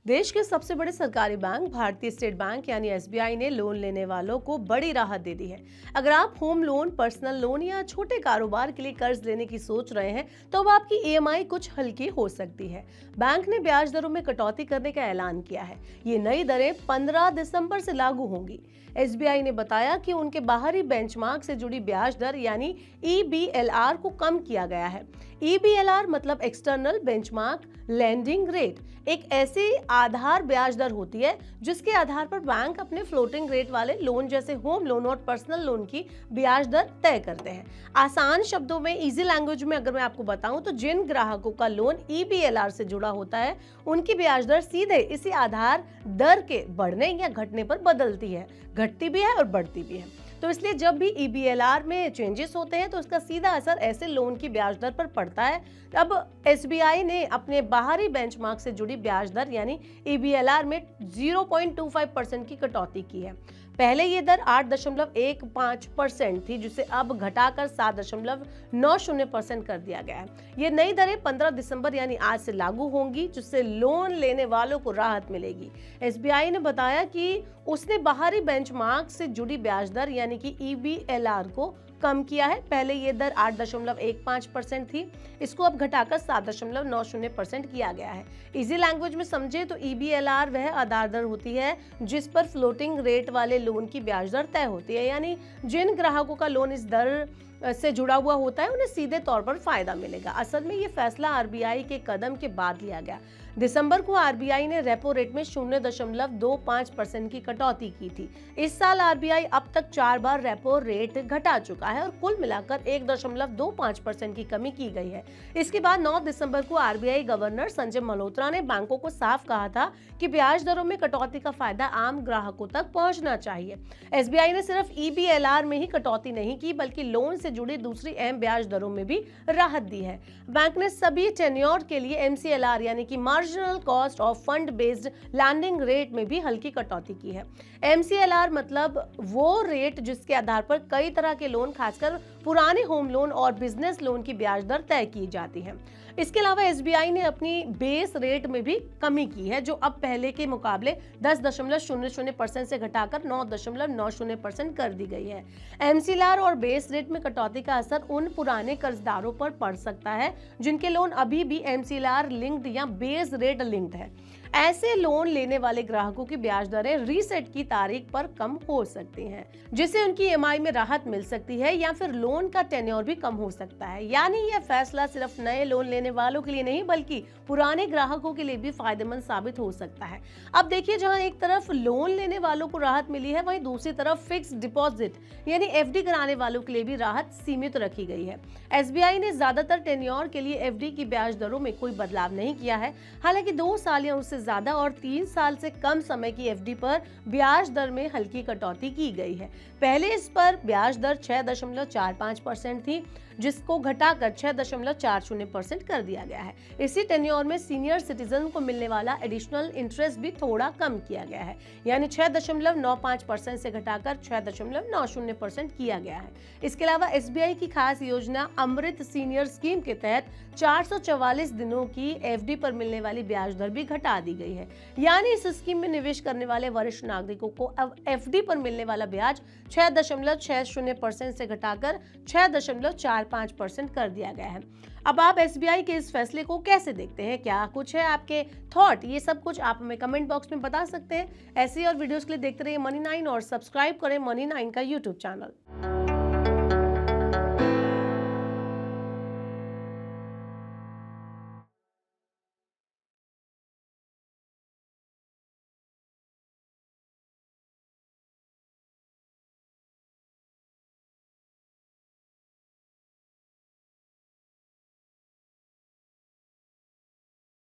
देश के सबसे बड़े सरकारी बैंक भारतीय स्टेट बैंक यानी एसबीआई ने लोन लेने वालों को बड़ी राहत दे दी है। अगर आप होम लोन, पर्सनल लोन या छोटे कारोबार के लिए कर्ज लेने की सोच रहे हैं तो अब आपकी ईएमआई कुछ हल्की हो सकती है। बैंक ने ब्याज दरों में कटौती करने का ऐलान किया है। ये नई दरें 15 दिसंबर से लागू होंगी। एसबीआई ने बताया कि उनके बाहरी बेंचमार्क से जुड़ी ब्याज दर यानी ईबीएलआर को कम किया गया है। ईबीएलआर मतलब एक्सटर्नल बेंचमार्क लेंडिंग रेट, एक ऐसी आधार ब्याज दर होती है जिसके आधार पर बैंक अपने फ्लोटिंग रेट वाले लोन जैसे होम लोन और पर्सनल लोन की ब्याज दर तय करते हैं। आसान शब्दों में, इजी लैंग्वेज में अगर मैं आपको बताऊं तो जिन ग्राहकों का लोन ईबीएलआर से जुड़ा होता है उनकी ब्याज दर सीधे इसी आधार दर के बढ़ने या घटने पर बदलती है, घटती भी है और बढ़ती भी है। तो इसलिए जब भी ईबीएलआर में चेंजेस होते हैं तो उसका सीधा असर ऐसे लोन की ब्याज दर पर पड़ता है। अब एसबीआई ने अपने बाहरी बेंचमार्क से जुड़ी ब्याज दर यानी ईबीएलआर में 0.25% की कटौती की है। पहले ये दर 8.15% थी, जिसे अब घटाकर 7.90% कर दिया गया है। ये नई दरें 15 दिसंबर यानी आज से लागू होंगी, जिससे लोन लेने वालों को राहत मिलेगी। एसबीआई ने बताया कि उसने बाहरी बेंचमार्क से जुड़ी ब्याज दर यानी कि ईबीएलआर को कम किया है। पहले ये दर 8.15% थी, इसको अब घटाकर 7.90% किया गया है। इजी लैंग्वेज में समझे तो ईबीएलआर वह आधार दर होती है जिस पर फ्लोटिंग रेट वाले लोन की ब्याज दर तय होती है, यानी जिन ग्राहकों का लोन इस दर से जुड़ा हुआ होता है उन्हें सीधे तौर पर फायदा मिलेगा। असल में ये फैसला आरबीआई के कदम के बाद लिया गया। दिसंबर को आरबीआई ने रेपो रेट में 0.25% की कटौती की थी। इस साल आरबीआई अब तक 4 बार रेपो रेट घटा चुका है और कुल मिलाकर 1.25% की कमी की गई है। इसके बाद 9 दिसंबर को आरबीआई गवर्नर संजय मल्होत्रा ने बैंकों को साफ कहा था कि ब्याज दरों में कटौती का फायदा आम ग्राहकों तक पहुंचना चाहिए। एसबीआई ने सिर्फ ईबीएलआर में ही कटौती नहीं की बल्कि लोन से जुड़ी दूसरी अहम ब्याज दरों में भी राहत दी है। बैंक ने सभी टेन्योर के लिए एमसीएलआर यानी कि marginal cost of fund based landing rate में भी हल्की कटौती की है। एमसीएलआर मतलब वो रेट जिसके आधार पर कई तरह के लोन, खासकर पुराने होम लोन और बिजनेस लोन की ब्याज दर तय की जाती है। इसके अलावा एसबीआई ने अपनी बेस रेट में भी कमी की है, जो अब पहले के मुकाबले 10.00% से घटाकर 9.90% कर दी गई है। एमसीएलआर और बेस रेट में कटौती का असर उन पुराने कर्जदारों पर पड़ सकता है जिनके लोन अभी भी एमसीएलआर लिंक्ड या बेस रेट लिंक्ड है। ऐसे लोन लेने वाले ग्राहकों की ब्याज दरें रीसेट की तारीख पर कम हो सकती हैं, जिससे उनकी ईएमआई में राहत मिल सकती है या फिर लोन का टेन्योर भी कम हो सकता है। यानी यह फैसला सिर्फ नए लोन लेने वालों के लिए नहीं बल्कि पुराने ग्राहकों के लिए भी फायदेमंद साबित हो सकता है। अब देखिए, जहां एक तरफ लोन लेने वालों को राहत मिली है, वहीं दूसरी तरफ फिक्स डिपॉजिट यानी एफडी कराने वालों के लिए भी राहत सीमित रखी गई है। एसबीआई ने ज्यादातर टेन्योर के लिए एफडी की ब्याज दरों में कोई बदलाव नहीं किया है। हालांकि 2 साल या उससे ज्यादा और 3 साल से कम समय की एफडी पर ब्याज दर में हल्की कटौती की गई है। पहले इस पर ब्याज दर 6.45% थी, जिसको घटाकर 6.40% कर दिया गया है। इसी टेन्योर में सीनियर सिटीजन को मिलने वाला एडिशनल इंटरेस्ट भी थोड़ा कम किया गया है, यानी 6.95% से घटाकर 6.90% किया गया है। इसके अलावा एसबीआई की खास योजना अमृत सीनियर स्कीम के तहत 444 दिनों की एफडी पर मिलने वाली ब्याज दर भी घटा दी गई है। यानी इस स्कीम में निवेश करने वाले वरिष्ठ नागरिकों को अब एफडी पर मिलने वाला ब्याज 6.60% से घटाकर 6.45% कर दिया गया है। अब आप एसबीआई के इस फैसले को कैसे देखते हैं? क्या कुछ है आपके थॉट? ये सब कुछ आप हमें कमेंट बॉक्स में बता सकते हैं। ऐसी और वीडियोस के लिए देखते रहिए मनी 9 और सब्सक्राइब करें मनी 9 का यूट्यूब चैनल।